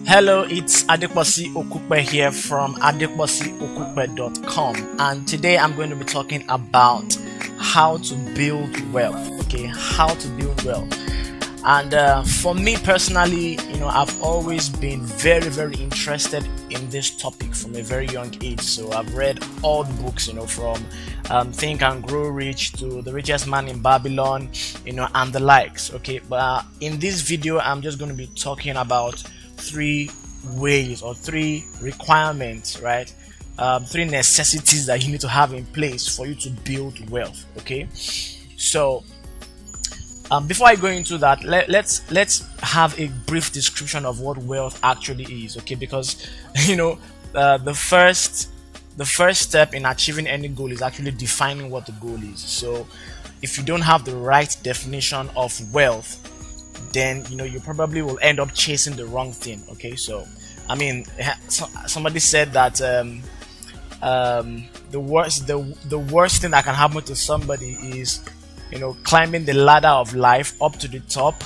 Hello, it's Adeposi Okupe here from adeposiokupe.com, and today I'm going to be talking about how to build wealth. Okay, how to build wealth. And for me personally, I've always been very, very interested in this topic from a very young age. So I've read all the books, from Think and Grow Rich to The Richest Man in Babylon, and the likes. Okay, but in this video, I'm just going to be talking about three ways or three requirements, right? Three necessities that you need to have in place for you to build wealth. Okay, so before I go into that, let's have a brief description of what wealth actually is. Okay, because the first step in achieving any goal is actually defining what the goal is. So if you don't have the right definition of wealth, then you probably will end up chasing the wrong thing. Okay, so somebody said that the worst thing that can happen to somebody is climbing the ladder of life up to the top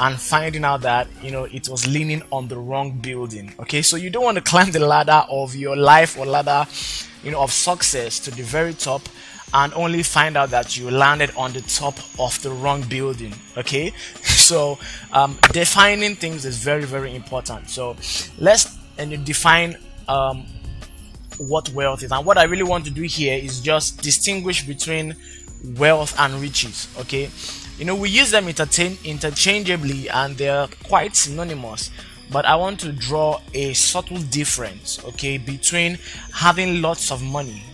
and finding out that it was leaning on the wrong building. Okay, so you don't want to climb the ladder of your life or ladder of success to the very top and only find out that you landed on the top of the wrong building. Okay, so defining things is very, very important. So let's define what wealth is. And what I really want to do here is just distinguish between wealth and riches. Okay, we use them interchangeably and they're quite synonymous, but I want to draw a subtle difference, okay, between having lots of money,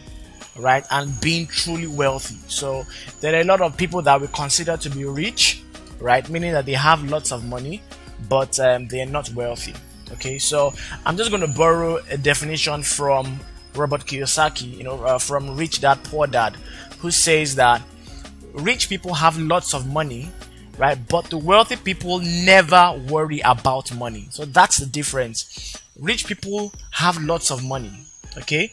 right, and being truly wealthy. So there are a lot of people that we consider to be rich, right, meaning that they have lots of money, but they are not wealthy. Okay, so I'm just going to borrow a definition from Robert Kiyosaki, from Rich Dad Poor Dad, who says that rich people have lots of money, right, but the wealthy people never worry about money. So that's the difference. Rich people have lots of money, okay,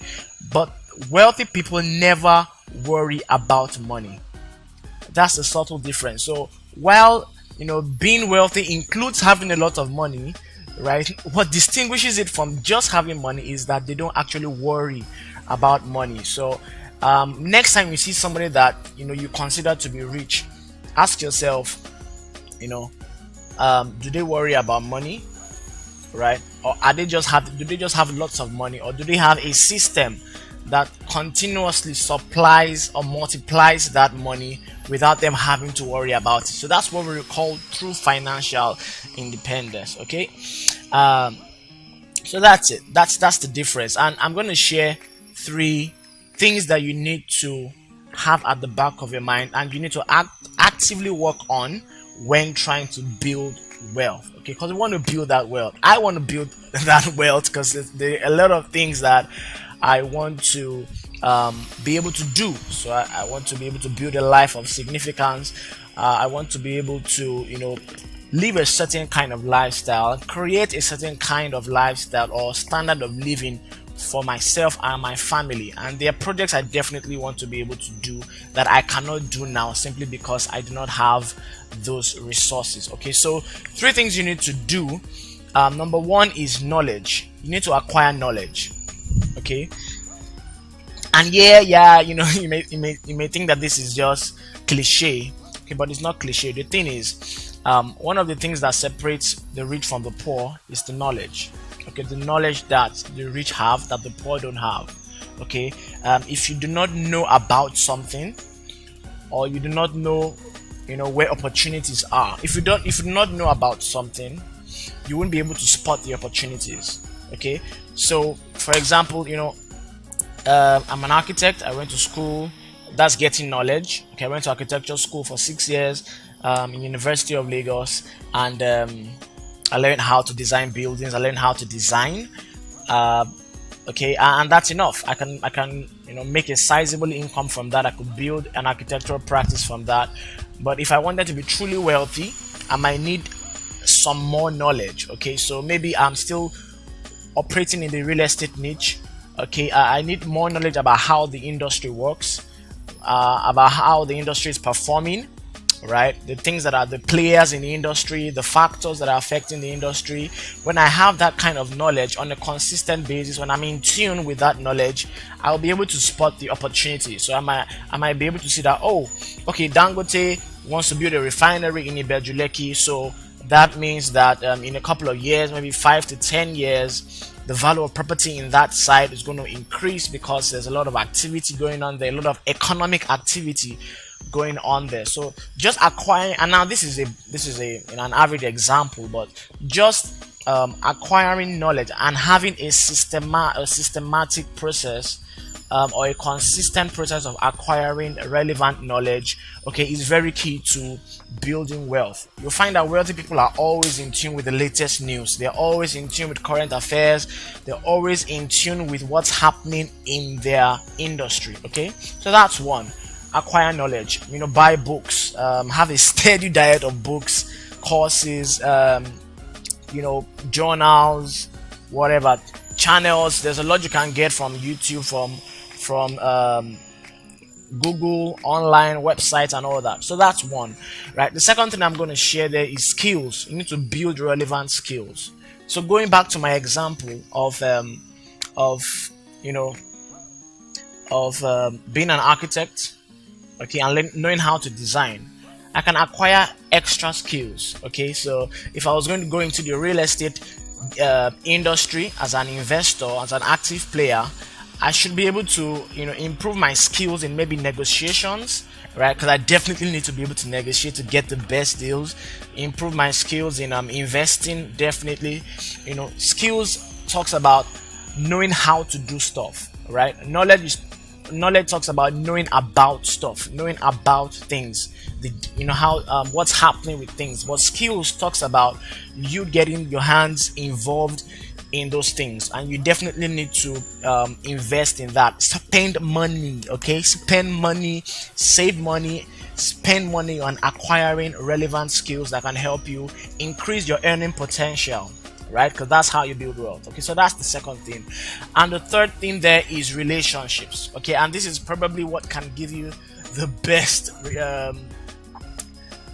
but wealthy people never worry about money. That's a subtle difference. So while being wealthy includes having a lot of money, right, what distinguishes it from just having money is that they don't actually worry about money. So next time you see somebody that you consider to be rich, ask yourself, do they worry about money, right? Or do they just have lots of money, or do they have a system that continuously supplies or multiplies that money without them having to worry about it? So that's what we call true financial independence. Okay, so that's it. That's the difference. And I'm going to share three things that you need to have at the back of your mind and you need to actively work on when trying to build wealth. Okay, because we want to build that wealth. I want to build that wealth because there are a lot of things that I want to be able to do. So I want to be able to build a life of significance. I want to be able to live a certain kind of lifestyle, create a certain kind of lifestyle or standard of living for myself and my family. And there are projects I definitely want to be able to do that I cannot do now simply because I do not have those resources. Okay, so three things you need to do. Number one is knowledge. You need to acquire knowledge. Okay, and you may think that this is just cliche. Okay, but it's not cliche. The thing is, one of the things that separates the rich from the poor is the knowledge. Okay, the knowledge that the rich have that the poor don't have. Okay, if you do not know about something, or you do not know where opportunities are, if you do not know about something, you won't be able to spot the opportunities. Okay, so for example, I'm an architect. I went to school. That's getting knowledge. Okay, I went to architecture school for 6 years in University of Lagos, and I learned how to design buildings. I learned how to design. Okay, and that's enough. I can make a sizable income from that. I could build an architectural practice from that. But if I wanted to be truly wealthy, I might need some more knowledge. Okay, so maybe I'm still operating in the real estate niche. Okay, I need more knowledge about how the industry works, about how the industry is performing, right? The things that are the players in the industry, the factors that are affecting the industry. When I have that kind of knowledge on a consistent basis, when I'm in tune with that knowledge, I'll be able to spot the opportunity. So I might be able to see that, oh, okay, Dangote wants to build a refinery in Ibejuleki, so that means that in a couple of years, maybe 5 to 10 years, the value of property in that site is going to increase because there's a lot of activity going on there, a lot of economic activity going on there. So just acquiring, and now this is an average example, but just acquiring knowledge and having a systematic process, or a consistent process of acquiring relevant knowledge, okay, is very key to building wealth. You'll find that wealthy people are always in tune with the latest news. They're always in tune with current affairs. They're always in tune with what's happening in their industry. Okay, so that's one. Acquire knowledge. Buy books. Have a steady diet of books, courses, journals, whatever, channels. There's a lot you can get from YouTube, from Google, online websites, and all that. So that's one, right? The second thing I'm going to share there is skills. You need to build relevant skills. So going back to my example of being an architect, okay, and knowing how to design, I can acquire extra skills. Okay, so if I was going to go into the real estate industry as an investor, as an active player, I should be able to improve my skills in maybe negotiations, right? Because I definitely need to be able to negotiate to get the best deals. Improve my skills in investing, definitely. Skills talks about knowing how to do stuff, right? Knowledge talks about knowing about stuff, knowing about things, how what's happening with things. But skills talks about you getting your hands involved in those things, and you definitely need to invest in that. Spend money, okay? Spend money, save money, spend money on acquiring relevant skills that can help you increase your earning potential, right? Because that's how you build wealth. Okay, so that's the second thing. And the third thing there is relationships. Okay, and this is probably what can give you the best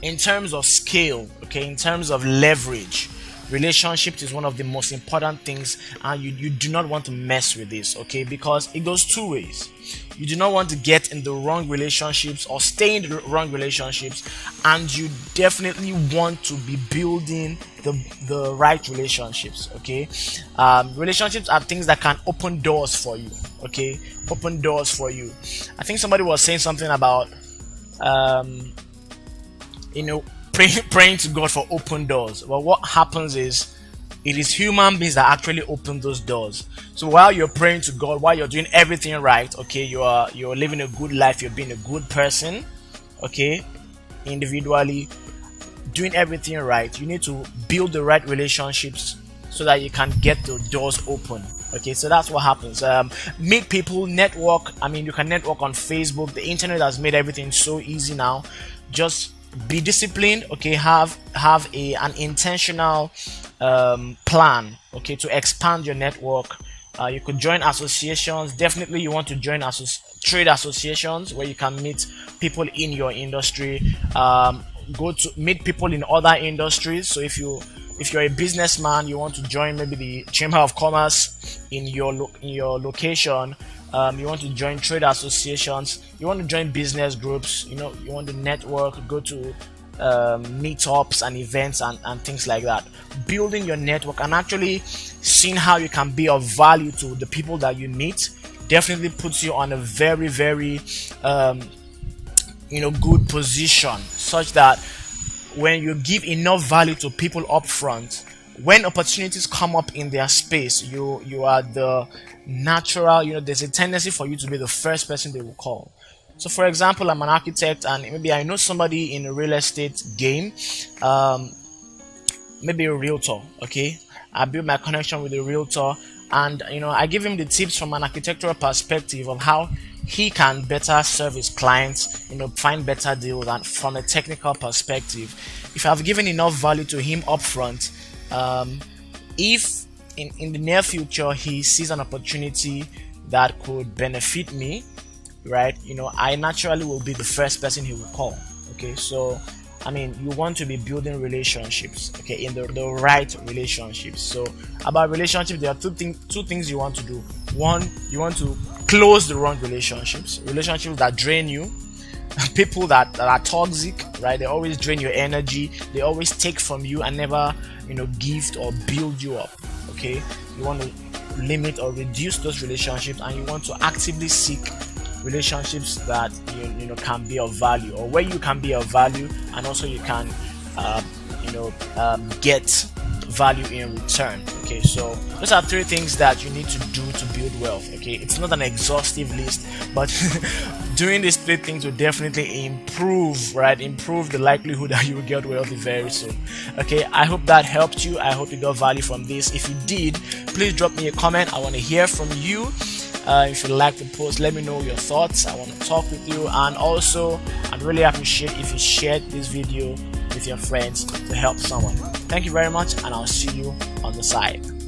in terms of scale, okay, in terms of leverage. Relationships is one of the most important things, and you do not want to mess with this, okay, because it goes two ways. You do not want to get in the wrong relationships or stay in the wrong relationships, and you definitely want to be building the right relationships, okay. Relationships are things that can open doors for you, okay, open doors for you. I think somebody was saying something about praying to God for open doors. Well, what happens is it is human beings that actually open those doors. So while you're praying to God, while you're doing everything right, okay, you're living a good life, you're being a good person, okay, individually, doing everything right, you need to build the right relationships so that you can get the doors open. Okay, so that's what happens. Meet people, network. I mean, you can network on Facebook. The internet has made everything so easy now. Just be disciplined, okay, have an intentional plan, okay, to expand your network. You could join associations. Definitely you want to join trade associations where you can meet people in your industry. Go to meet people in other industries. So if you're a businessman, you want to join maybe the Chamber of Commerce in your location. You want to join trade associations, you want to join business groups, you want to network, go to meetups and events and things like that. Building your network and actually seeing how you can be of value to the people that you meet definitely puts you on a very, very good position, such that when you give enough value to people up front, when opportunities come up in their space, you are the natural, there's a tendency for you to be the first person they will call. So for example, I'm an architect and maybe I know somebody in a real estate game, maybe a realtor, okay. I build my connection with a realtor and I give him the tips from an architectural perspective of how he can better serve his clients, find better deals, and from a technical perspective, if I've given enough value to him upfront, if in the near future he sees an opportunity that could benefit me, right, I naturally will be the first person he will call. Okay, so I mean, you want to be building relationships, okay, in the right relationships. So about relationships, there are two things you want to do. One, you want to close the wrong relationships that drain you. People that are toxic, right? They always drain your energy, they always take from you and never, gift or build you up. Okay, you want to limit or reduce those relationships, and you want to actively seek relationships that can be of value, or where you can be of value and also you can get value in return. Okay, so those are 3 things that you need to do to build wealth. Okay, it's not an exhaustive list, but doing these 3 things will definitely improve the likelihood that you will get wealthy very soon. Okay, I hope that helped you. I hope you got value from this. If you did, please drop me a comment. I want to hear from you. If you like the post, let me know your thoughts. I want to talk with you, and also I'd really appreciate if you shared this video with your friends to help someone. Thank you very much, and I'll see you on the side.